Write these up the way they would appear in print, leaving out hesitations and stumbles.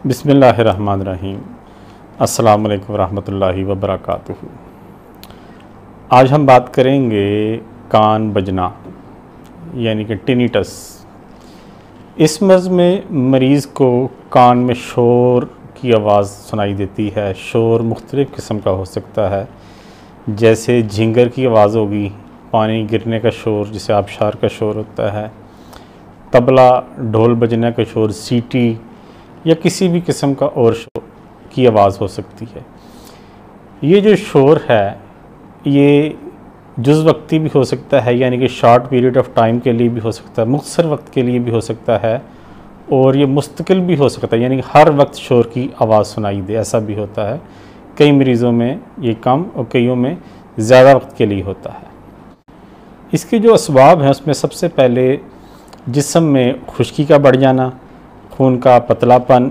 बिस्मिल्लाहिर्रहमानिर्रहीम। अस्सलाम वालेकुम रहमतुल्लाहि व बरकातुहू। आज हम बात करेंगे कान बजना यानी कि टिनिटस। इस मर्ज़ में मरीज़ को कान में शोर की आवाज़ सुनाई देती है। शोर मुख्तलिफ़ किस्म का हो सकता है, जैसे झिंगर की आवाज़ होगी, पानी गिरने का शोर जिसे आबशार का शोर होता है, तबला ढोल बजने का शोर, सीटी या किसी भी किस्म का और शोर की आवाज़ हो सकती है। ये जो शोर है ये जुज़ वक्ती भी हो सकता है, यानी कि शॉर्ट पीरियड ऑफ टाइम के लिए भी हो सकता है, मुख्तसर वक्त के लिए भी हो सकता है, और ये मुस्तकिल भी हो सकता है, यानी कि हर वक्त शोर की आवाज़ सुनाई दे, ऐसा भी होता है। कई मरीज़ों में ये कम और कईयों में ज़्यादा वक्त के लिए होता है। इसके जो असबाब हैं उसमें सबसे पहले जिस्म में खशकी का बढ़ जाना, खून का पतलापन,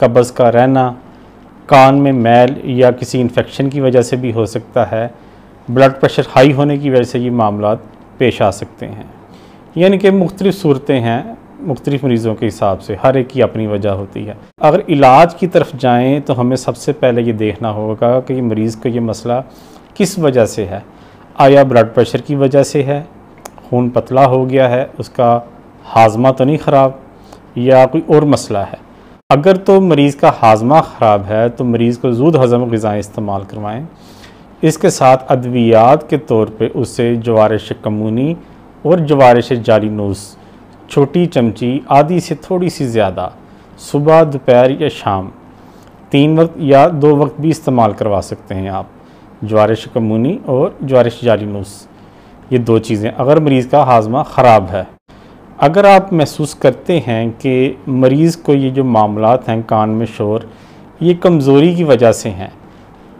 कब्ज़ का रहना, कान में मैल या किसी इंफेक्शन की वजह से भी हो सकता है, ब्लड प्रेशर हाई होने की वजह से ये मामलात पेश आ सकते हैं। यानी कि मुख्तलिफ़ सूरतें हैं मुख्तलिफ़ मरीज़ों के हिसाब से, हर एक की अपनी वजह होती है। अगर इलाज की तरफ जाएँ तो हमें सबसे पहले ये देखना होगा कि ये मरीज़ को ये मसला किस वजह से है। आया ब्लड प्रेशर की वजह से है, खून पतला हो गया है, उसका हाजमा तो नहीं ख़राब, या कोई और मसला है। अगर तो मरीज़ का हाजमा ख़राब है तो मरीज़ को ज़ूद हज़म ग़िज़ाएँ इस्तेमाल करवाएं। इसके साथ अद्वियात के तौर पे उसे जवारिश कमूनी और जवारिश जालीनूस छोटी चमची आधी से थोड़ी सी ज़्यादा सुबह, दोपहर या शाम 3 वक्त या 2 वक्त भी इस्तेमाल करवा सकते हैं आप। जवारिश कमूनी और जवारिश जालीनूस, ये 2 चीज़ें अगर मरीज़ का हाजमा ख़राब है। अगर आप महसूस करते हैं कि मरीज़ को ये जो मामलात हैं कान में शोर, ये कमज़ोरी की वजह से हैं,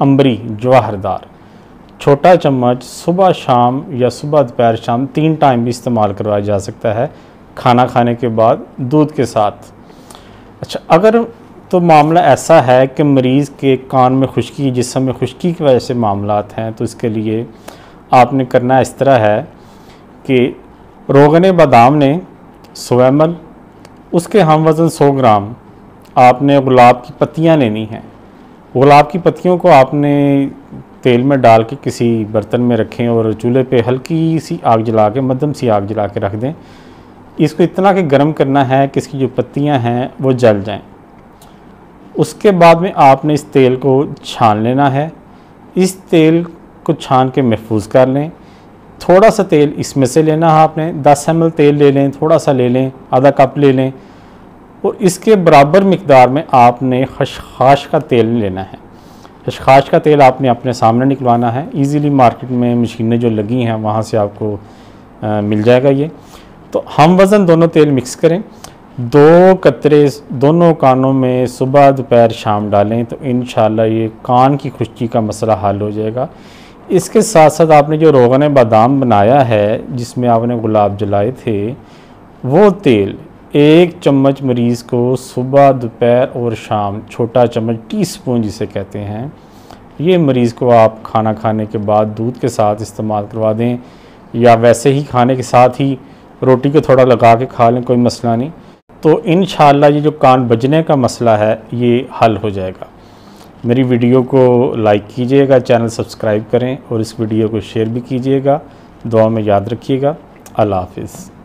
अंबरी जवाहरदार छोटा चम्मच सुबह शाम या सुबह दोपहर शाम 3 टाइम भी इस्तेमाल करवाया जा सकता है, खाना खाने के बाद दूध के साथ। अच्छा, अगर तो मामला ऐसा है कि मरीज़ के कान में खुश्की, जिस्म में खुश्की की वजह से मामलात हैं, तो इसके लिए आपने करना इस तरह है कि रोगन बादाम ने 100 ml, उसके हम वज़न 100 ग्राम आपने गुलाब की पत्तियां लेनी हैं। गुलाब की पत्तियों को आपने तेल में डाल के किसी बर्तन में रखें और चूल्हे पे हल्की सी आग जला के, मध्यम सी आग जला के रख दें। इसको इतना कि गर्म करना है कि इसकी जो पत्तियां हैं वो जल जाएं। उसके बाद में आपने इस तेल को छान लेना है। इस तेल को छान के महफूज कर लें। थोड़ा सा तेल इसमें से लेना है आपने, 10 ml तेल ले लें, थोड़ा सा ले लें, आधा कप ले लें, और इसके बराबर मिकदार में आपने खसखस का तेल लेना है। खसखस का तेल आपने अपने सामने निकलवाना है। इजीली मार्केट में मशीनें जो लगी हैं वहाँ से आपको मिल जाएगा ये। तो हम वज़न दोनों तेल मिक्स करें, 2 कतरे दोनों कानों में सुबह दोपहर शाम डालें, तो इंशाल्लाह ये कान की खुश्की का मसला हल हो जाएगा। इसके साथ साथ आपने जो रोगन बादाम बनाया है जिसमें आपने गुलाब जलाए थे, वो तेल 1 चम्मच मरीज़ को सुबह दोपहर और शाम, छोटा चम्मच टीस्पून जिसे कहते हैं, ये मरीज़ को आप खाना खाने के बाद दूध के साथ इस्तेमाल करवा दें, या वैसे ही खाने के साथ ही रोटी को थोड़ा लगा के खा लें, कोई मसला नहीं। तो इंशाअल्लाह ये जो कान बजने का मसला है ये हल हो जाएगा। मेरी वीडियो को लाइक कीजिएगा, चैनल सब्सक्राइब करें और इस वीडियो को शेयर भी कीजिएगा। दुआ में याद रखिएगा। अल्लाह हाफ़िज़।